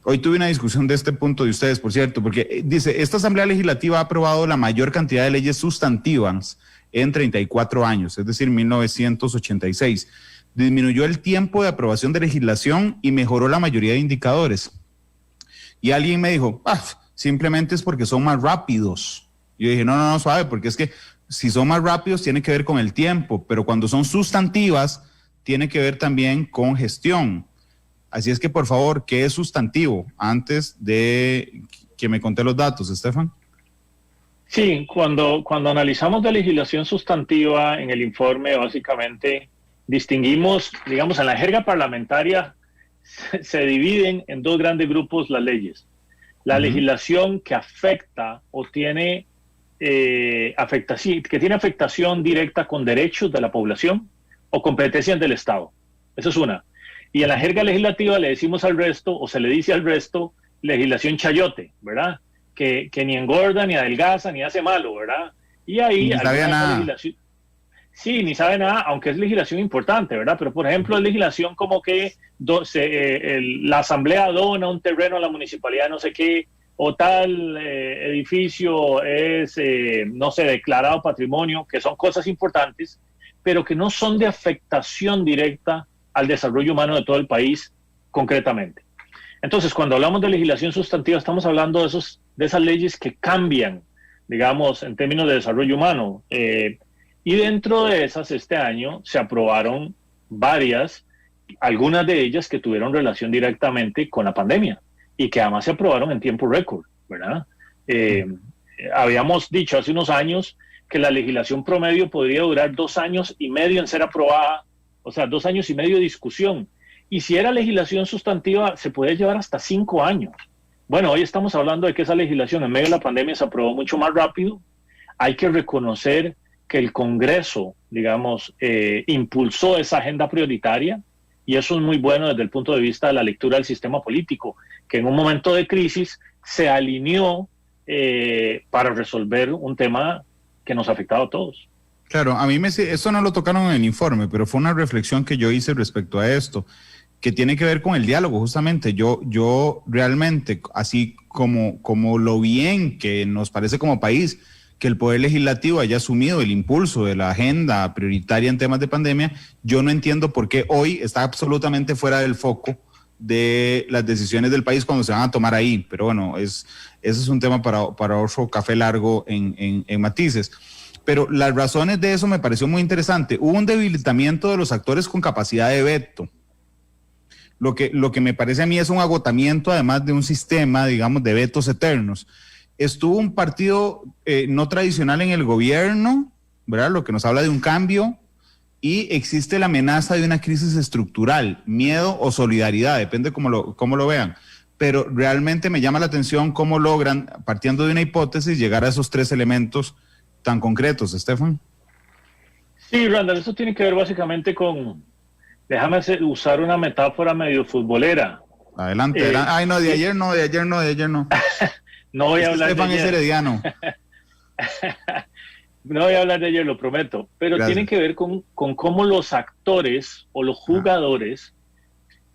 Hoy tuve una discusión de este punto de ustedes, por cierto, porque dice, esta Asamblea Legislativa ha aprobado la mayor cantidad de leyes sustantivas en 34 años, es decir, 1986. Disminuyó el tiempo de aprobación de legislación y mejoró la mayoría de indicadores. Y alguien me dijo, simplemente es porque son más rápidos. Yo dije, no, suave, porque es que si son más rápidos tiene que ver con el tiempo, pero cuando son sustantivas tiene que ver también con gestión. Así es que, por favor, ¿qué es sustantivo? Antes de que me conté los datos, Estefan. Sí, cuando analizamos de legislación sustantiva en el informe, básicamente distinguimos, digamos, en la jerga parlamentaria se dividen en dos grandes grupos las leyes. La legislación que afecta o tiene que tiene afectación directa con derechos de la población o competencias del Estado. Eso es una. Y en la jerga legislativa le decimos al resto, o se le dice al resto, legislación chayote, ¿verdad? Que ni engorda, ni adelgaza, ni hace malo, ¿verdad? Y ahí ni sabe nada. Sí, ni sabe nada, aunque es legislación importante, ¿verdad? Pero, por ejemplo, es legislación como que la asamblea dona un terreno a la municipalidad, no sé qué, o tal edificio es, no sé, declarado patrimonio, que son cosas importantes, pero que no son de afectación directa al desarrollo humano de todo el país concretamente. Entonces, cuando hablamos de legislación sustantiva, estamos hablando de esas leyes que cambian, digamos, en términos de desarrollo humano. Y dentro de esas, este año se aprobaron varias, algunas de ellas que tuvieron relación directamente con la pandemia y que además se aprobaron en tiempo récord, ¿verdad? Habíamos dicho hace unos años que la legislación promedio podría durar 2 años y medio en ser aprobada, o sea, 2 años y medio de discusión. Y si era legislación sustantiva, se puede llevar hasta 5 años. Bueno, hoy estamos hablando de que esa legislación en medio de la pandemia se aprobó mucho más rápido. Hay que reconocer que el Congreso, digamos, impulsó esa agenda prioritaria, y eso es muy bueno desde el punto de vista de la lectura del sistema político, que en un momento de crisis se alineó para resolver un tema que nos ha afectado a todos. Claro, a mí eso no lo tocaron en el informe, pero fue una reflexión que yo hice respecto a esto, que tiene que ver con el diálogo, justamente. Yo realmente, así como lo bien que nos parece como país, que el Poder Legislativo haya asumido el impulso de la agenda prioritaria en temas de pandemia, yo no entiendo por qué hoy está absolutamente fuera del foco de las decisiones del país cuando se van a tomar ahí. Pero bueno, ese es un tema para otro café largo en matices. Pero las razones de eso me pareció muy interesante. Hubo un debilitamiento de los actores con capacidad de veto. Lo que me parece a mí es un agotamiento, además de un sistema, digamos, de vetos eternos. Estuvo un partido no tradicional en el gobierno, ¿verdad? Lo que nos habla de un cambio, y existe la amenaza de una crisis estructural, miedo o solidaridad, depende cómo lo vean. Pero realmente me llama la atención cómo logran, partiendo de una hipótesis, llegar a esos 3 elementos tan concretos, Estefan. Sí, Randall, eso tiene que ver básicamente con, déjame usar una metáfora medio futbolera. Adelante. Ay, no, de ayer no. No voy a hablar Estefan de ayer. es herediano. No voy a hablar de ayer, lo prometo. Pero Gracias. tiene que ver con cómo los actores o los jugadores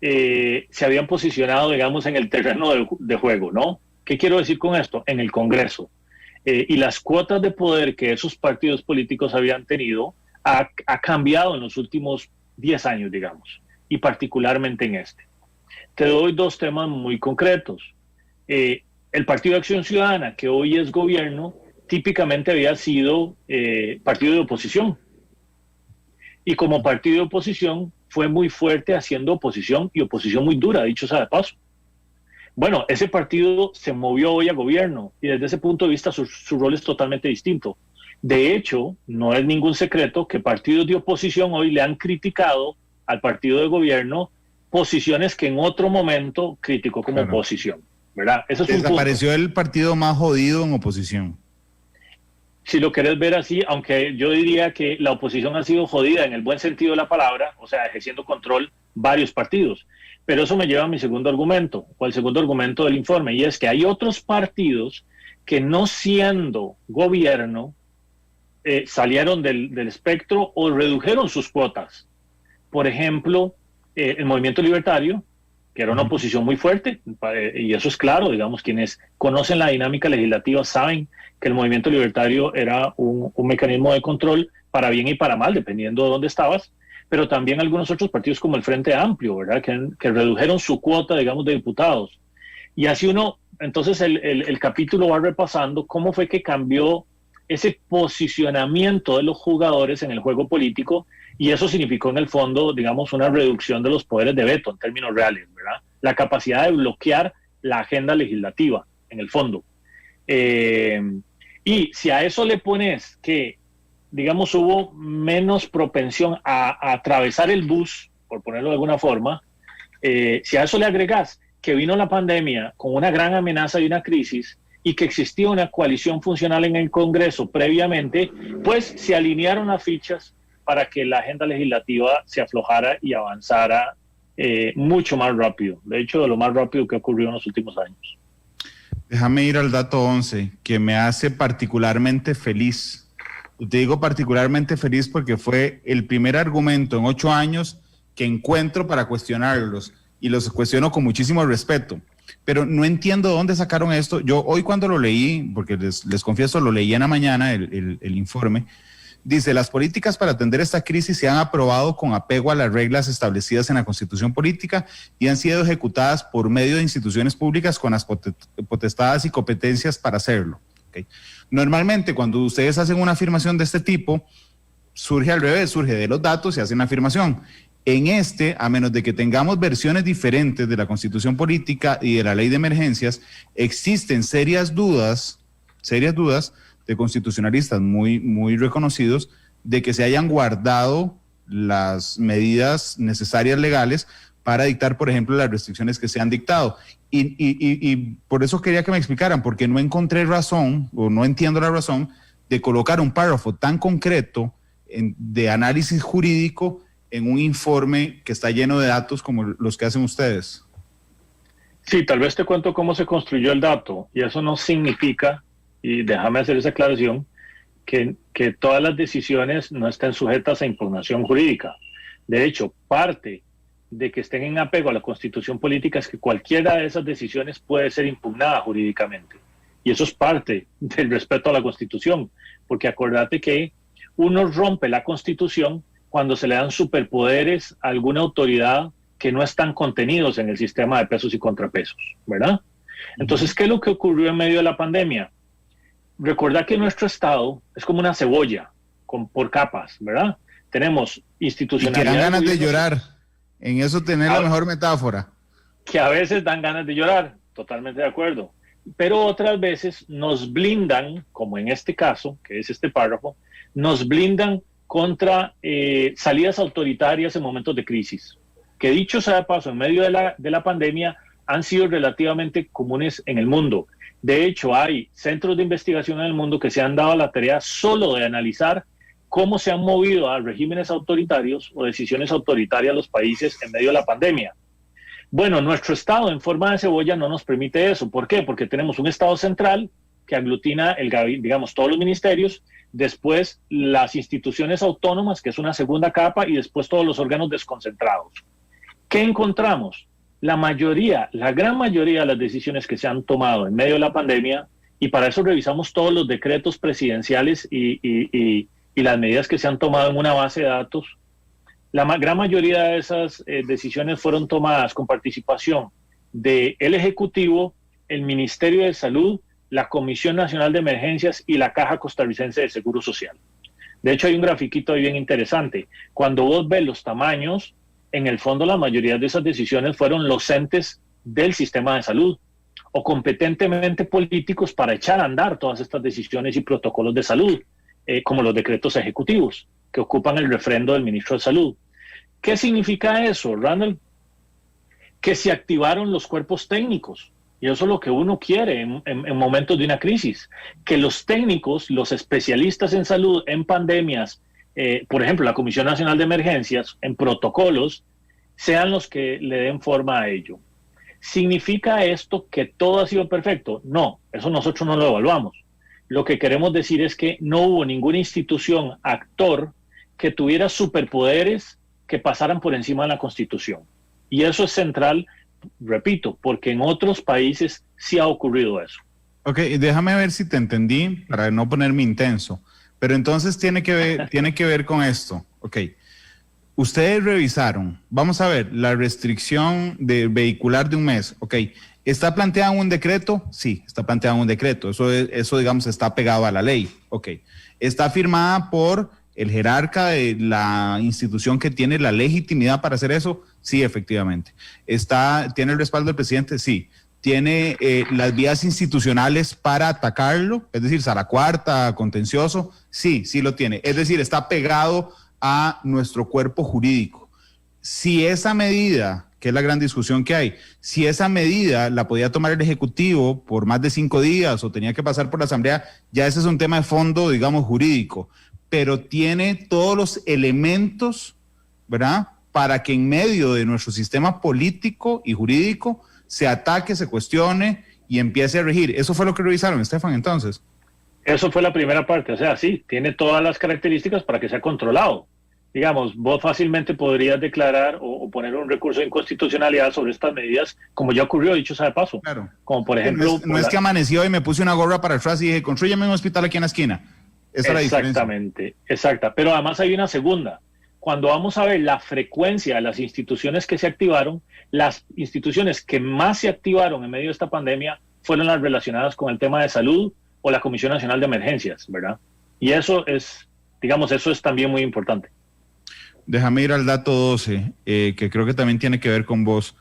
se habían posicionado, digamos, en el terreno de juego, ¿no? ¿Qué quiero decir con esto? En el Congreso. Y las cuotas de poder que esos partidos políticos habían tenido ha cambiado en los últimos 10 años, digamos, y particularmente en este. Te doy 2 temas muy concretos. El Partido de Acción Ciudadana, que hoy es gobierno, típicamente había sido partido de oposición. Y como partido de oposición fue muy fuerte haciendo oposición, y oposición muy dura, dicho sea de paso. Bueno, ese partido se movió hoy a gobierno, y desde ese punto de vista su rol es totalmente distinto. De hecho, no es ningún secreto que partidos de oposición hoy le han criticado al partido de gobierno posiciones que en otro momento criticó como oposición, ¿verdad? Eso es Desapareció el partido más jodido en oposición. Si lo querés ver así, aunque yo diría que la oposición ha sido jodida en el buen sentido de la palabra, o sea, ejerciendo control varios partidos. Pero eso me lleva a mi segundo argumento, o al segundo argumento del informe, y es que hay otros partidos que, no siendo gobierno, salieron del espectro o redujeron sus cuotas. Por ejemplo, el Movimiento Libertario que era una oposición muy fuerte, y eso es claro, digamos, quienes conocen la dinámica legislativa saben que el movimiento libertario era un mecanismo de control para bien y para mal, dependiendo de dónde estabas, pero también algunos otros partidos como el Frente Amplio, ¿verdad?, que redujeron su cuota, digamos, de diputados. Y así entonces el capítulo va repasando cómo fue que cambió ese posicionamiento de los jugadores en el juego político, y eso significó en el fondo, digamos, una reducción de los poderes de veto en términos reales, ¿verdad? La capacidad de bloquear la agenda legislativa, en el fondo. Y si a eso le pones que, digamos, hubo menos propensión a atravesar el bus, por ponerlo de alguna forma, si a eso le agregas que vino la pandemia con una gran amenaza y una crisis, y que existía una coalición funcional en el Congreso previamente, pues se alinearon las fichas para que la agenda legislativa se aflojara y avanzara mucho más rápido. De hecho, de lo más rápido que ocurrió en los últimos años. Déjame ir al dato 11, que me hace particularmente feliz. Te digo particularmente feliz porque fue el primer argumento en 8 años que encuentro para cuestionarlos, y los cuestiono con muchísimo respeto. Pero no entiendo de dónde sacaron esto. Yo hoy cuando lo leí, porque les confieso, lo leí en la mañana, el informe, dice: las políticas para atender esta crisis se han aprobado con apego a las reglas establecidas en la Constitución Política y han sido ejecutadas por medio de instituciones públicas con las potestades y competencias para hacerlo. ¿Okay? Normalmente cuando ustedes hacen una afirmación de este tipo, surge al revés, surge de los datos y hace una afirmación. En a menos de que tengamos versiones diferentes de la Constitución Política y de la Ley de Emergencias, existen serias dudas de constitucionalistas muy reconocidos de que se hayan guardado las medidas necesarias legales para dictar, por ejemplo, las restricciones que se han dictado. Y por eso quería que me explicaran, porque no encontré razón, o no entiendo la razón, de colocar un párrafo tan concreto de análisis jurídico en un informe que está lleno de datos como los que hacen ustedes. Sí, tal vez te cuento cómo se construyó el dato, y eso no significa, y déjame hacer esa aclaración, que todas las decisiones no estén sujetas a impugnación jurídica. De hecho, parte de que estén en apego a la Constitución Política es que cualquiera de esas decisiones puede ser impugnada jurídicamente. Y eso es parte del respeto a la Constitución, porque acordate que uno rompe la Constitución cuando se le dan superpoderes a alguna autoridad que no están contenidos en el sistema de pesos y contrapesos, ¿verdad? Entonces, ¿qué es lo que ocurrió en medio de la pandemia? Recordad que nuestro Estado es como una cebolla, por capas, ¿verdad? Tenemos institucionalidad. Y que dan ganas de llorar. En eso tener la mejor metáfora. Que a veces dan ganas de llorar, totalmente de acuerdo. Pero otras veces nos blindan, como en este caso, que es este párrafo, nos blindan contra salidas autoritarias en momentos de crisis, que dicho sea de paso, en medio de la pandemia han sido relativamente comunes en el mundo. De hecho, hay centros de investigación en el mundo que se han dado la tarea solo de analizar cómo se han movido a regímenes autoritarios o decisiones autoritarias los países en medio de la pandemia. Bueno, nuestro Estado en forma de cebolla no nos permite eso. ¿Por qué? Porque tenemos un Estado central que aglutina, digamos, todos los ministerios, después las instituciones autónomas, que es una segunda capa, y después todos los órganos desconcentrados. ¿Qué encontramos? La gran mayoría de las decisiones que se han tomado en medio de la pandemia, y para eso revisamos todos los decretos presidenciales y las medidas que se han tomado en una base de datos, la gran mayoría de esas decisiones fueron tomadas con participación del Ejecutivo, el Ministerio de Salud, la Comisión Nacional de Emergencias y la Caja Costarricense de Seguro Social. De hecho, hay un grafiquito ahí bien interesante. Cuando vos ves los tamaños, en el fondo la mayoría de esas decisiones fueron los entes del sistema de salud o competentemente políticos para echar a andar todas estas decisiones y protocolos de salud, como los decretos ejecutivos que ocupan el refrendo del ministro de Salud. ¿Qué significa eso, Randall? Que se activaron los cuerpos técnicos. Y eso es lo que uno quiere en momentos de una crisis, que los técnicos, los especialistas en salud, en pandemias, por ejemplo, la Comisión Nacional de Emergencias, en protocolos, sean los que le den forma a ello. ¿Significa esto que todo ha sido perfecto? No, eso nosotros no lo evaluamos. Lo que queremos decir es que no hubo ninguna institución, actor, que tuviera superpoderes que pasaran por encima de la Constitución. Y eso es central repito, porque en otros países sí ha ocurrido eso. Ok, déjame ver si te entendí para no ponerme intenso. Pero entonces tiene que ver con esto. Ok, ustedes revisaron, vamos a ver, la restricción de vehicular de un mes. Ok, ¿está planteado en un decreto? Sí, está planteado en un decreto. Eso digamos, está pegado a la ley. Ok, ¿está firmada por el jerarca de la institución que tiene la legitimidad para hacer eso? Sí, efectivamente. ¿Tiene el respaldo del presidente? Sí. ¿Tiene las vías institucionales para atacarlo? Es decir, Sala Cuarta, contencioso. Sí, sí lo tiene. Es decir, está pegado a nuestro cuerpo jurídico. Si esa medida, que es la gran discusión que hay, si esa medida la podía tomar el Ejecutivo por más de 5 días o tenía que pasar por la Asamblea, ya ese es un tema de fondo, digamos, jurídico, pero tiene todos los elementos, ¿verdad?, para que en medio de nuestro sistema político y jurídico se ataque, se cuestione y empiece a regir. Eso fue lo que revisaron, Estefan, entonces. Eso fue la primera parte, o sea, sí, tiene todas las características para que sea controlado. Digamos, vos fácilmente podrías declarar o poner un recurso de inconstitucionalidad sobre estas medidas, como ya ocurrió, dicho sea de paso. Claro. Como por ejemplo... No es que amaneció y me puse una gorra para atrás y dije, construyame un hospital aquí en la esquina. Esa es la diferencia. Exactamente, exacta. Pero además hay una segunda. Cuando vamos a ver la frecuencia de las instituciones que se activaron, las instituciones que más se activaron en medio de esta pandemia fueron las relacionadas con el tema de salud o la Comisión Nacional de Emergencias, ¿verdad? Y eso es, digamos, eso es también muy importante. Déjame ir al dato 12, que creo que también tiene que ver con vos.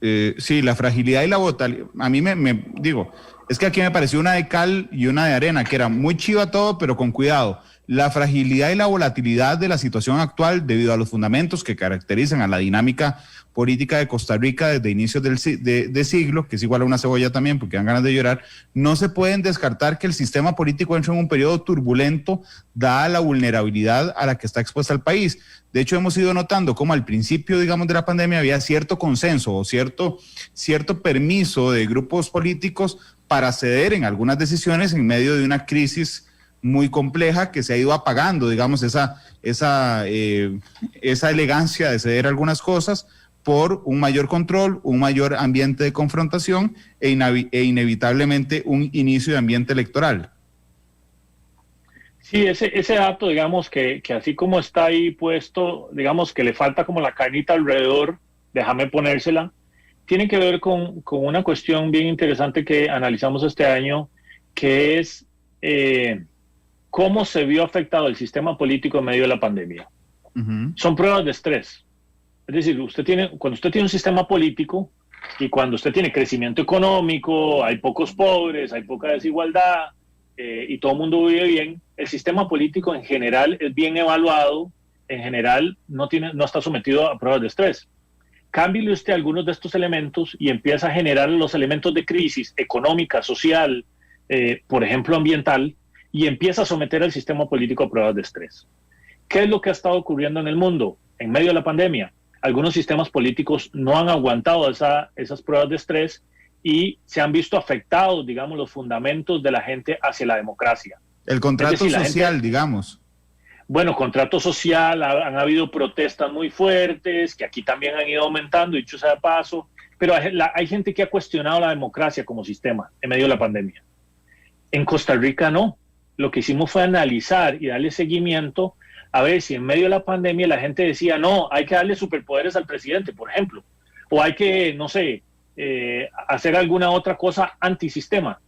Sí, la fragilidad y la volatilidad. A mí me digo, es que aquí me pareció una de cal y una de arena, que era muy chiva todo, pero con cuidado. La fragilidad y la volatilidad de la situación actual, debido a los fundamentos que caracterizan a la dinámica política de Costa Rica desde inicios de siglo, que es igual a una cebolla también, porque dan ganas de llorar, no se pueden descartar que el sistema político entre en un periodo turbulento, dada la vulnerabilidad a la que está expuesta el país. De hecho, hemos ido notando cómo al principio, digamos, de la pandemia había cierto consenso o cierto permiso de grupos políticos para ceder en algunas decisiones en medio de una crisis muy compleja que se ha ido apagando, digamos, esa elegancia de ceder algunas cosas por un mayor control, un mayor ambiente de confrontación e inevitablemente un inicio de ambiente electoral. Sí, ese dato, digamos, que así como está ahí puesto, digamos que le falta como la carnita alrededor, déjame ponérsela, tiene que ver con una cuestión bien interesante que analizamos este año, que es cómo se vio afectado el sistema político en medio de la pandemia. Son pruebas de estrés. Es decir, cuando usted tiene un sistema político y cuando usted tiene crecimiento económico, hay pocos pobres, hay poca desigualdad y todo el mundo vive bien, el sistema político en general es bien evaluado, en general no está sometido a pruebas de estrés. Cámbiale usted algunos de estos elementos y empieza a generar los elementos de crisis económica, social, por ejemplo ambiental, y empieza a someter al sistema político a pruebas de estrés. ¿Qué es lo que ha estado ocurriendo en el mundo en medio de la pandemia? Algunos sistemas políticos no han aguantado esas pruebas de estrés y se han visto afectados, digamos, los fundamentos de la gente hacia la democracia. El contrato social, digamos. Bueno, contrato social, han habido protestas muy fuertes, que aquí también han ido aumentando, dicho sea de paso, pero hay gente que ha cuestionado la democracia como sistema en medio de la pandemia. En Costa Rica no. Lo que hicimos fue analizar y darle seguimiento a ver si en medio de la pandemia la gente decía, no, hay que darle superpoderes al presidente, por ejemplo, o hay que, no sé, hacer alguna otra cosa antisistema.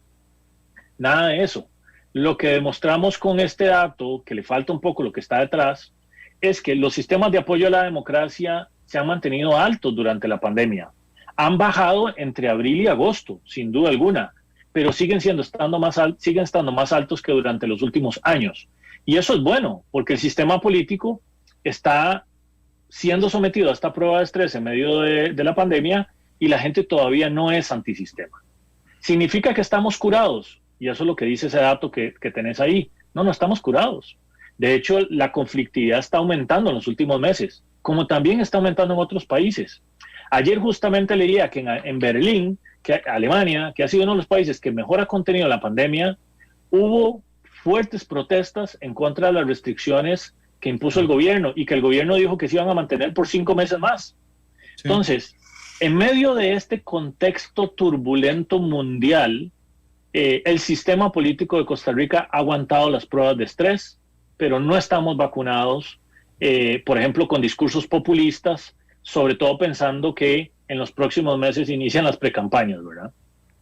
Nada de eso. Lo que demostramos con este dato, que le falta un poco lo que está detrás, es que los sistemas de apoyo a la democracia se han mantenido altos durante la pandemia. Han bajado entre abril y agosto, sin duda alguna, pero siguen estando más altos que durante los últimos años. Y eso es bueno, porque el sistema político está siendo sometido a esta prueba de estrés en medio de la pandemia y la gente todavía no es antisistema. ¿Significa que estamos curados? Y eso es lo que dice ese dato que tenés ahí. No estamos curados. De hecho, la conflictividad está aumentando en los últimos meses, como también está aumentando en otros países. Ayer justamente leía que en Berlín, Alemania, que ha sido uno de los países que mejor ha contenido la pandemia, hubo fuertes protestas en contra de las restricciones que impuso el gobierno y que el gobierno dijo que se iban a mantener por 5 meses más. Sí. Entonces, En medio de este contexto turbulento mundial, el sistema político de Costa Rica ha aguantado las pruebas de estrés, pero no estamos vacunados, por ejemplo, con discursos populistas, sobre todo pensando que en los próximos meses inician las precampañas, ¿verdad?